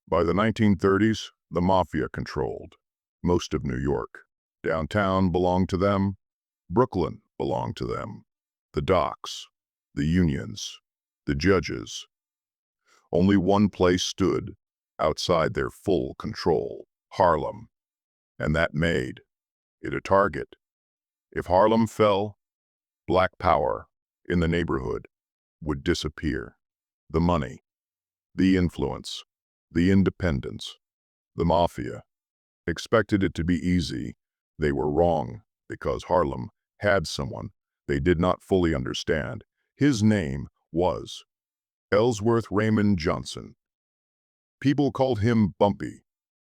By the 1930s, the Mafia controlled most of New York. Downtown belonged to them. Brooklyn belonged to them. The docks, the unions, the judges. Only one place stood outside their full control: Harlem. And that made it a target. If Harlem fell, black power in the neighborhood would disappear. The money, the influence, the independence, the Mafia expected it to be easy. They were wrong, because Harlem had someone they did not fully understand. His name was Ellsworth Raymond Johnson. People called him Bumpy,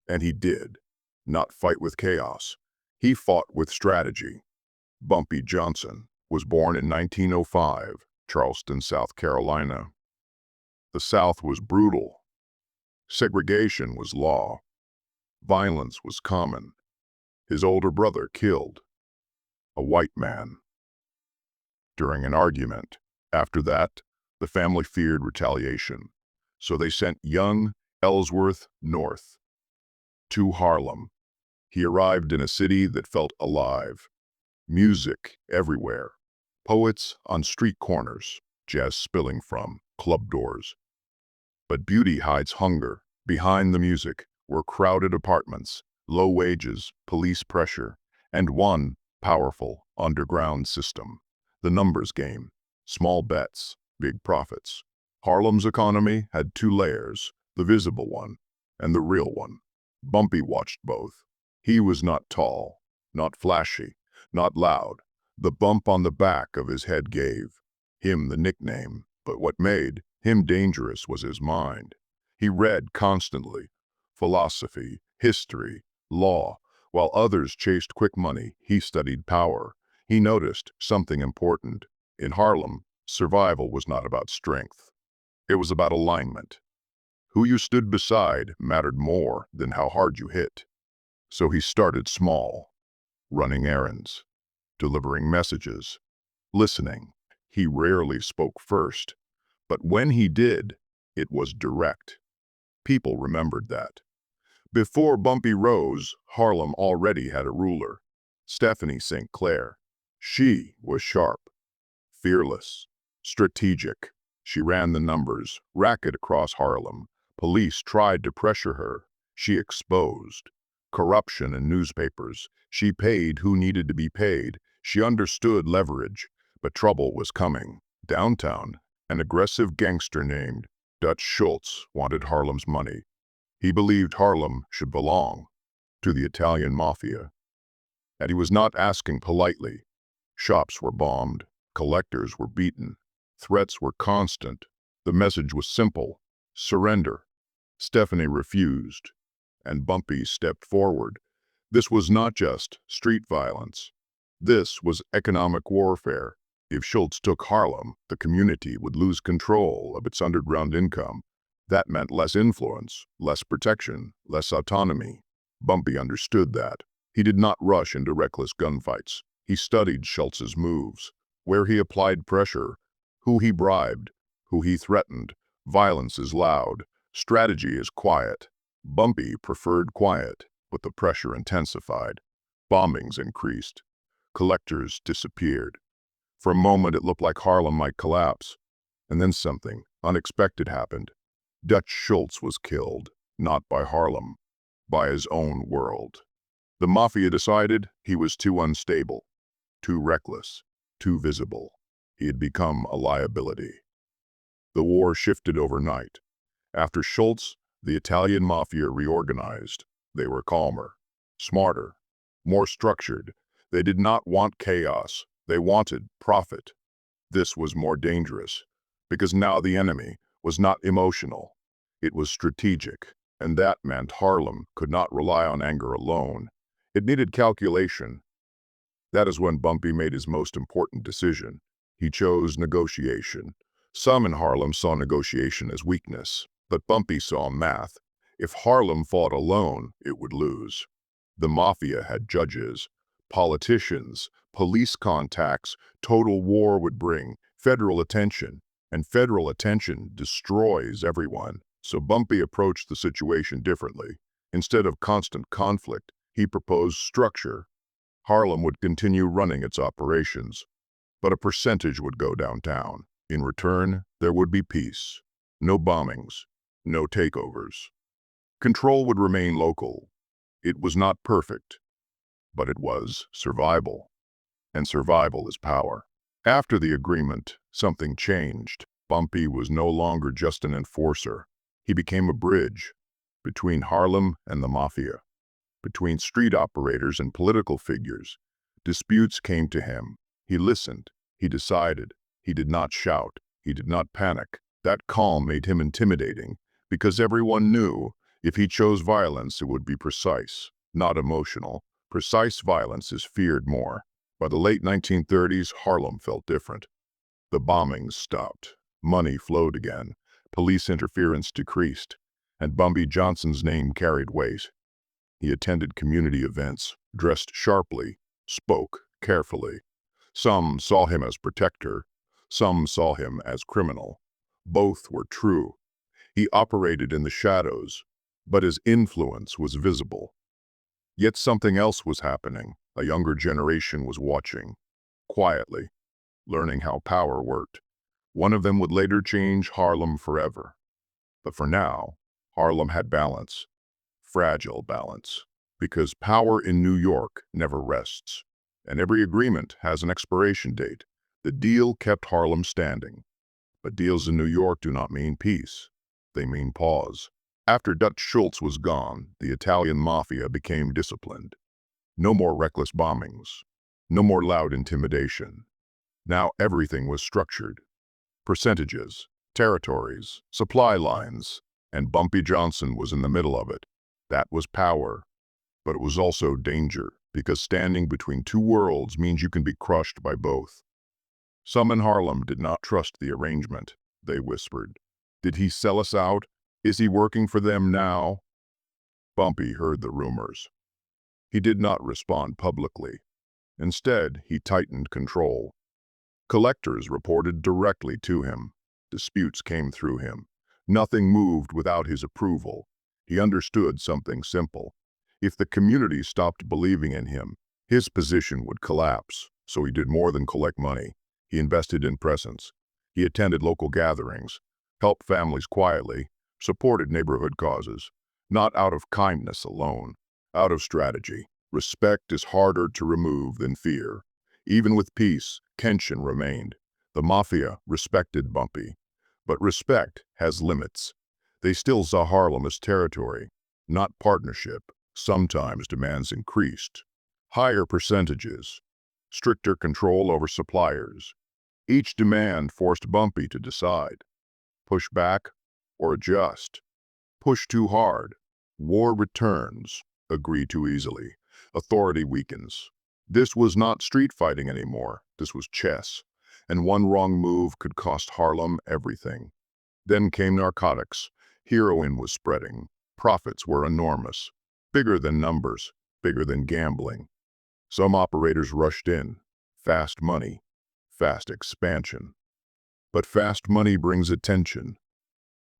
and he did not fight with chaos. He fought with strategy. Bumpy Johnson was born in 1905, Charleston, South Carolina. The South was brutal. Segregation was law. Violence was common. His older brother killed a white man during an argument. After that, the family feared retaliation, so they sent young Ellsworth north to Harlem. He arrived in a city that felt alive. Music everywhere. Poets on street corners. Jazz spilling from club doors. But beauty hides hunger. Behind the music were crowded apartments, low wages, police pressure, and one powerful underground system. The numbers game. Small bets, big profits. Harlem's economy had two layers: the visible one and the real one. Bumpy watched both. He was not tall, not flashy, not loud. The bump on the back of his head gave him the nickname, but what made him dangerous was his mind. He read constantly: philosophy, history, law. While others chased quick money, he studied power. He noticed something important. In Harlem, survival was not about strength. It was about alignment. Who you stood beside mattered more than how hard you hit. So he started small, running errands, delivering messages, listening. He rarely spoke first, but when he did, it was direct. People remembered that. Before Bumpy rose, Harlem already had a ruler: Stephanie St. Clair. She was sharp, fearless, strategic. She ran the numbers, racket across Harlem. Police tried to pressure her. She exposed corruption in newspapers. She paid who needed to be paid. She understood leverage, but trouble was coming. Downtown, an aggressive gangster named Dutch Schultz wanted Harlem's money. He believed Harlem should belong to the Italian Mafia. And he was not asking politely. Shops were bombed. Collectors were beaten. Threats were constant. The message was simple: surrender. Stephanie refused, and Bumpy stepped forward. This was not just street violence. This was economic warfare. If Schultz took Harlem, the community would lose control of its underground income. That meant less influence, less protection, less autonomy. Bumpy understood that. He did not rush into reckless gunfights. He studied Schultz's moves, where he applied pressure, who he bribed, who he threatened. Violence is loud. Strategy is quiet. Bumpy preferred quiet, but the pressure intensified. Bombings increased. Collectors disappeared. For a moment, it looked like Harlem might collapse. And then something unexpected happened. Dutch Schultz was killed, not by Harlem, by his own world. The Mafia decided he was too unstable, too reckless, too visible. He had become a liability. The war shifted overnight. After Schultz, the Italian Mafia reorganized. They were calmer, smarter, more structured. They did not want chaos. They wanted profit. This was more dangerous, because now the enemy was not emotional. It was strategic, and that meant Harlem could not rely on anger alone. It needed calculation. That is when Bumpy made his most important decision. He chose negotiation. Some in Harlem saw negotiation as weakness, but Bumpy saw math. If Harlem fought alone, it would lose. The Mafia had judges, politicians, police contacts. Total war would bring federal attention, and federal attention destroys everyone. So Bumpy approached the situation differently. Instead of constant conflict, he proposed structure. Harlem would continue running its operations, but a percentage would go downtown. In return, there would be peace. No bombings, no takeovers. Control would remain local. It was not perfect, but it was survival. And survival is power. After the agreement, something changed. Bumpy was no longer just an enforcer. He became a bridge between Harlem and the Mafia, between street operators and political figures. Disputes came to him. He listened. He decided. He did not shout. He did not panic. That calm made him intimidating because everyone knew if he chose violence, it would be precise, not emotional. Precise violence is feared more. By the late 1930s, Harlem felt different. The bombings stopped. Money flowed again. Police interference decreased. And Bumpy Johnson's name carried weight. He attended community events, dressed sharply, spoke carefully. Some saw him as protector. Some saw him as criminal. Both were true. He operated in the shadows, but his influence was visible. Yet something else was happening. A younger generation was watching, quietly, learning how power worked. One of them would later change Harlem forever. But for now, Harlem had balance, fragile balance, because power in New York never rests, and every agreement has an expiration date. The deal kept Harlem standing. But deals in New York do not mean peace. They mean pause. After Dutch Schultz was gone, the Italian Mafia became disciplined. No more reckless bombings. No more loud intimidation. Now everything was structured. Percentages, territories, supply lines, and Bumpy Johnson was in the middle of it. That was power. But it was also danger, because standing between two worlds means you can be crushed by both. Some in Harlem did not trust the arrangement. They whispered, "Did he sell us out? Is he working for them now?" Bumpy heard the rumors. He did not respond publicly. Instead, he tightened control. Collectors reported directly to him. Disputes came through him. Nothing moved without his approval. He understood something simple. If the community stopped believing in him, his position would collapse. So he did more than collect money. He invested in presence. He attended local gatherings, helped families quietly, supported neighborhood causes, not out of kindness alone, out of strategy. Respect is harder to remove than fear. Even with peace, tension remained. The Mafia respected Bumpy. But respect has limits. They still saw Harlem as territory, not partnership. Sometimes demands increased. Higher percentages, stricter control over suppliers. Each demand forced Bumpy to decide. Push back or adjust. Push too hard. War returns. Agree too easily. Authority weakens. This was not street fighting anymore. This was chess. And one wrong move could cost Harlem everything. Then came narcotics. Heroin was spreading. Profits were enormous. Bigger than numbers. Bigger than gambling. Some operators rushed in. Fast money. Fast expansion. But fast money brings attention.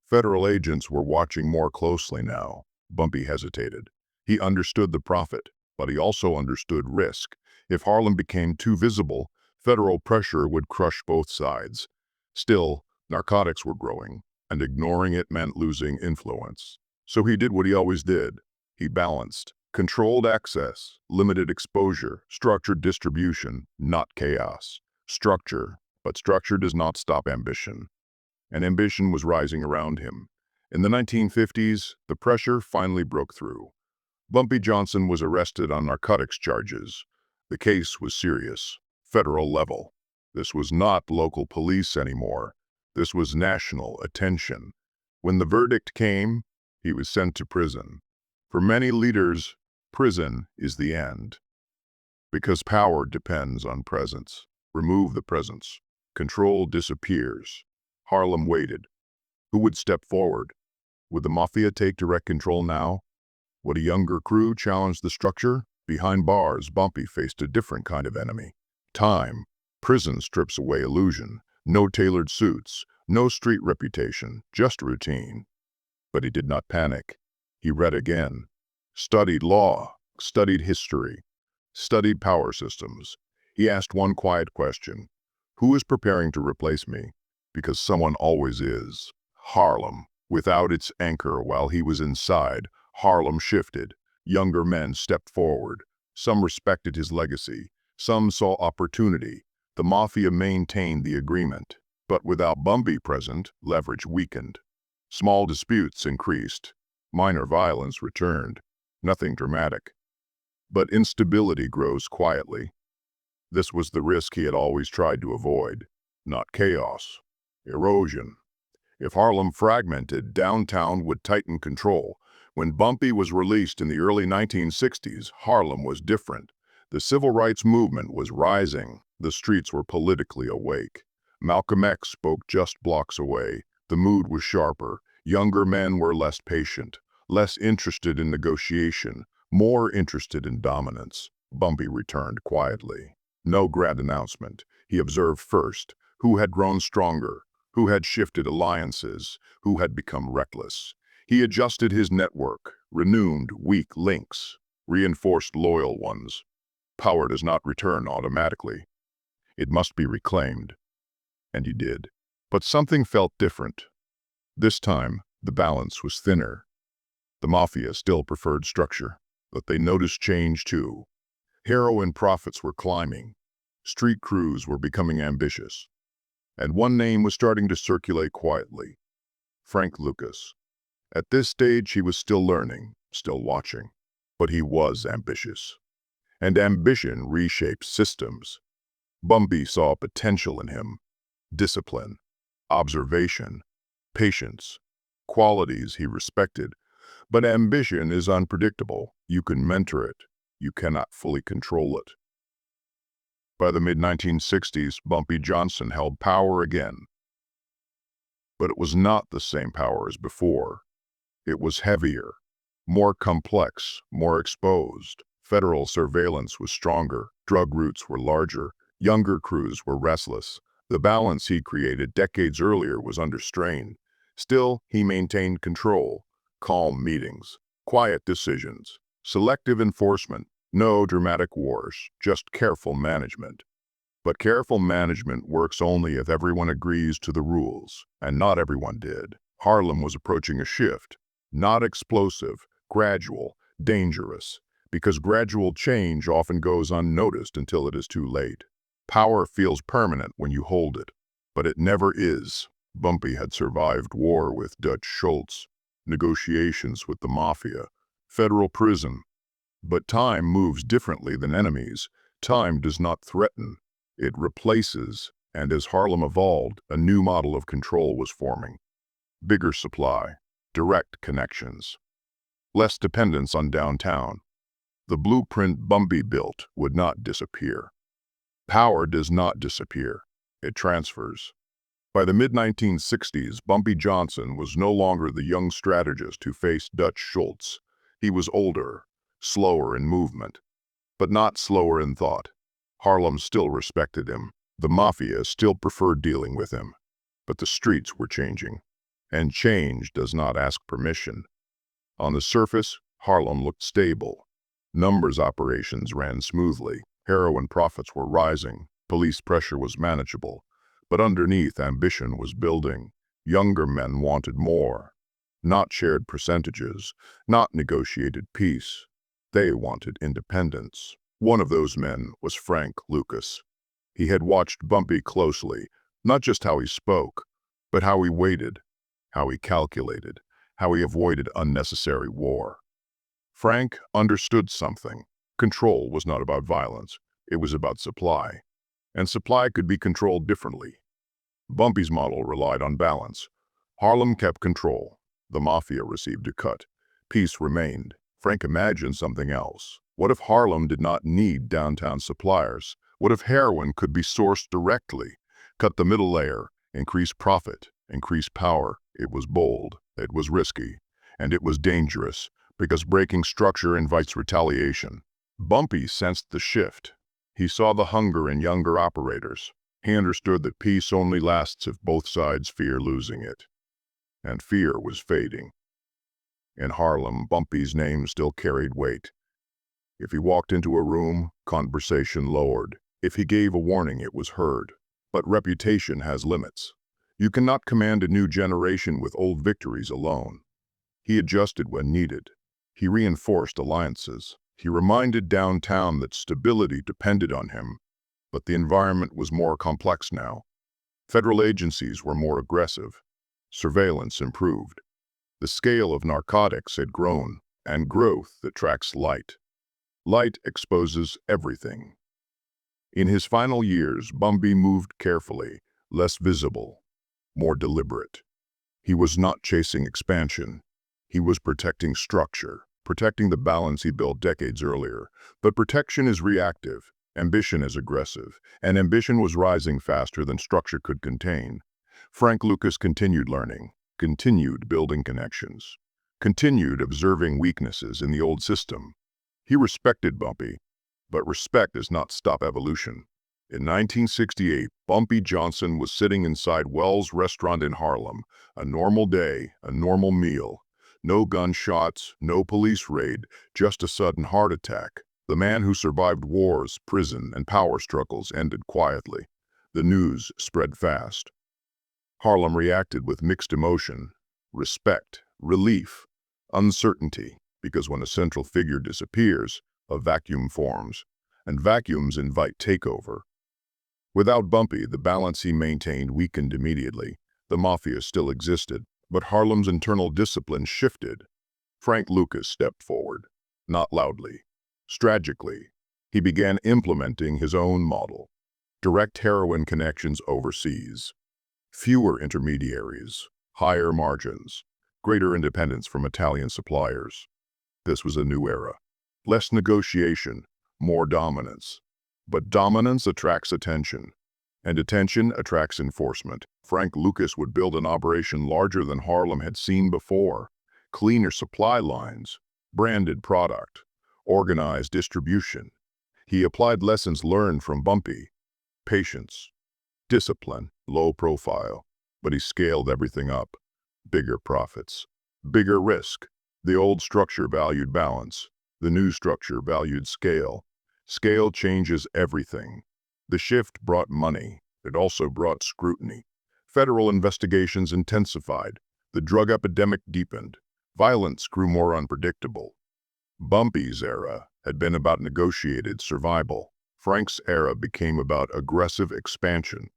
Federal agents were watching more closely now. Bumpy hesitated. He understood the profit, but he also understood risk. If Harlem became too visible, federal pressure would crush both sides. Still, narcotics were growing, and ignoring it meant losing influence. So he did what he always did. He balanced. Controlled access, limited exposure, structured distribution, not chaos. Structure, but structure does not stop ambition. And ambition was rising around him. In the 1950s, the pressure finally broke through. Bumpy Johnson was arrested on narcotics charges. The case was serious, federal level. This was not local police anymore. This was national attention. When the verdict came, he was sent to prison. For many leaders, prison is the end. Because power depends on presence. Remove the presence. Control disappears. Harlem waited. Who would step forward? Would the Mafia take direct control now? Would a younger crew challenge the structure? Behind bars, Bumpy faced a different kind of enemy. Time. Prison strips away illusion. No tailored suits. No street reputation. Just routine. But he did not panic. He read again, studied law, studied history, studied power systems. He asked one quiet question: who is preparing to replace me? Because someone always is. Harlem. Without its anchor while he was inside, Harlem shifted. Younger men stepped forward. Some respected his legacy. Some saw opportunity. The Mafia maintained the agreement. But without Bumpy present, leverage weakened. Small disputes increased. Minor violence returned. Nothing dramatic. But instability grows quietly. This was the risk he had always tried to avoid. Not chaos. Erosion. If Harlem fragmented, downtown would tighten control. When Bumpy was released in the early 1960s, Harlem was different. The civil rights movement was rising. The streets were politically awake. Malcolm X spoke just blocks away. The mood was sharper. Younger men were less patient, less interested in negotiation, more interested in dominance. Bumpy returned quietly. No grand announcement. He observed first who had grown stronger, who had shifted alliances, who had become reckless. He adjusted his network, renewed weak links, reinforced loyal ones. Power does not return automatically. It must be reclaimed. And he did. But something felt different. This time, the balance was thinner. The Mafia still preferred structure, but they noticed change too. Heroin profits were climbing. Street crews were becoming ambitious. And one name was starting to circulate quietly: Frank Lucas. At this stage, he was still learning, still watching. But he was ambitious. And ambition reshaped systems. Bumpy saw potential in him: discipline, observation, patience, qualities he respected. But ambition is unpredictable. You can mentor it. You cannot fully control it. By the mid-1960s, Bumpy Johnson held power again. But it was not the same power as before. It was heavier, more complex, more exposed. Federal surveillance was stronger. Drug routes were larger. Younger crews were restless. The balance he created decades earlier was under strain. Still, he maintained control. Calm meetings, quiet decisions, selective enforcement. No dramatic wars, just careful management. But careful management works only if everyone agrees to the rules, and not everyone did. Harlem was approaching a shift, not explosive, gradual, dangerous, because gradual change often goes unnoticed until it is too late. Power feels permanent when you hold it, but it never is. Bumpy had survived war with Dutch Schultz, negotiations with the Mafia, federal prison. But time moves differently than enemies. Time does not threaten. It replaces, and as Harlem evolved, a new model of control was forming. Bigger supply, direct connections, less dependence on downtown. The blueprint Bumpy built would not disappear. Power does not disappear. It transfers. By the mid-1960s, Bumpy Johnson was no longer the young strategist who faced Dutch Schultz. He was older, slower in movement, but not slower in thought. Harlem still respected him. The Mafia still preferred dealing with him. But the streets were changing. And change does not ask permission. On the surface, Harlem looked stable. Numbers operations ran smoothly. Heroin profits were rising. Police pressure was manageable. But underneath, ambition was building. Younger men wanted more. Not shared percentages, not negotiated peace. They wanted independence. One of those men was Frank Lucas. He had watched Bumpy closely, not just how he spoke, but how he waited, how he calculated, how he avoided unnecessary war. Frank understood something. Control was not about violence. It was about supply. And supply could be controlled differently. Bumpy's model relied on balance. Harlem kept control. The Mafia received a cut. Peace remained. Frank imagined something else. What if Harlem did not need downtown suppliers? What if heroin could be sourced directly? Cut the middle layer, increase profit, increase power. It was bold, it was risky, and it was dangerous, because breaking structure invites retaliation. Bumpy sensed the shift. He saw the hunger in younger operators. He understood that peace only lasts if both sides fear losing it. And fear was fading. In Harlem, Bumpy's name still carried weight. If he walked into a room, conversation lowered. If he gave a warning, it was heard. But reputation has limits. You cannot command a new generation with old victories alone. He adjusted when needed. He reinforced alliances. He reminded downtown that stability depended on him. But the environment was more complex now. Federal agencies were more aggressive. Surveillance improved. The scale of narcotics had grown, and growth attracts light. Light exposes everything. In his final years, Bumpy moved carefully, less visible, more deliberate. He was not chasing expansion. He was protecting structure, protecting the balance he built decades earlier. But protection is reactive, ambition is aggressive, and ambition was rising faster than structure could contain. Frank Lucas continued learning, continued building connections, continued observing weaknesses in the old system. He respected Bumpy, but respect does not stop evolution. In 1968, Bumpy Johnson was sitting inside Wells' restaurant in Harlem. A normal day, a normal meal. No gunshots, no police raid, just a sudden heart attack. The man who survived wars, prison, and power struggles ended quietly. The news spread fast. Harlem reacted with mixed emotion, respect, relief, uncertainty, because when a central figure disappears, a vacuum forms, and vacuums invite takeover. Without Bumpy, the balance he maintained weakened immediately. The Mafia still existed, but Harlem's internal discipline shifted. Frank Lucas stepped forward, not loudly, strategically. He began implementing his own model. Direct heroin connections overseas. Fewer intermediaries, higher margins, greater independence from Italian suppliers. This was a new era. Less negotiation, more dominance. But dominance attracts attention, and attention attracts enforcement. Frank Lucas would build an operation larger than Harlem had seen before. Cleaner supply lines, branded product, organized distribution. He applied lessons learned from Bumpy. Patience, discipline, low profile. But he scaled everything up. Bigger profits, bigger risk. The old structure valued balance. The new structure valued scale. Scale changes everything. The shift brought money. It also brought scrutiny. Federal investigations intensified. The drug epidemic deepened. Violence grew more unpredictable. Bumpy's era had been about negotiated survival. Frank's era became about aggressive expansion.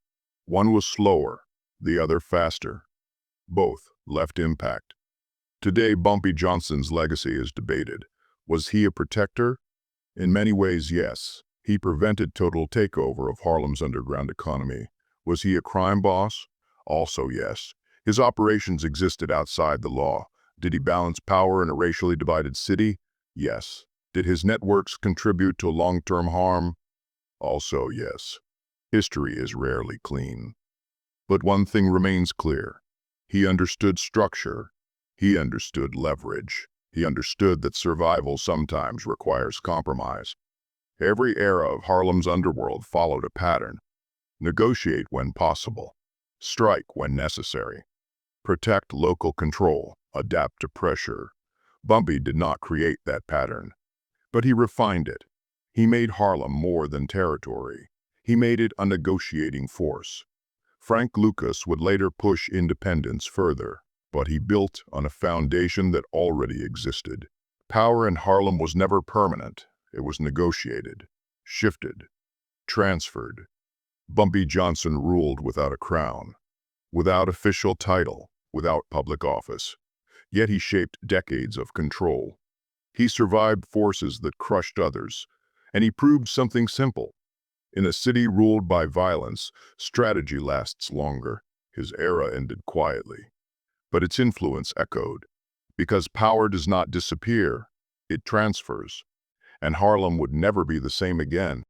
One was slower, the other faster. Both left impact. Today, Bumpy Johnson's legacy is debated. Was he a protector? In many ways, yes. He prevented total takeover of Harlem's underground economy. Was he a crime boss? Also, yes. His operations existed outside the law. Did he balance power in a racially divided city? Yes. Did his networks contribute to long-term harm? Also, yes. History is rarely clean. But one thing remains clear. He understood structure. He understood leverage. He understood that survival sometimes requires compromise. Every era of Harlem's underworld followed a pattern. Negotiate when possible. Strike when necessary. Protect local control. Adapt to pressure. Bumpy did not create that pattern, but he refined it. He made Harlem more than territory. He made it a negotiating force. Frank Lucas would later push independence further, but he built on a foundation that already existed. Power in Harlem was never permanent. It was negotiated, shifted, transferred. Bumpy Johnson ruled without a crown, without official title, without public office. Yet he shaped decades of control. He survived forces that crushed others, and he proved something simple. In a city ruled by violence, strategy lasts longer. His era ended quietly, but its influence echoed. Because power does not disappear, it transfers, and Harlem would never be the same again.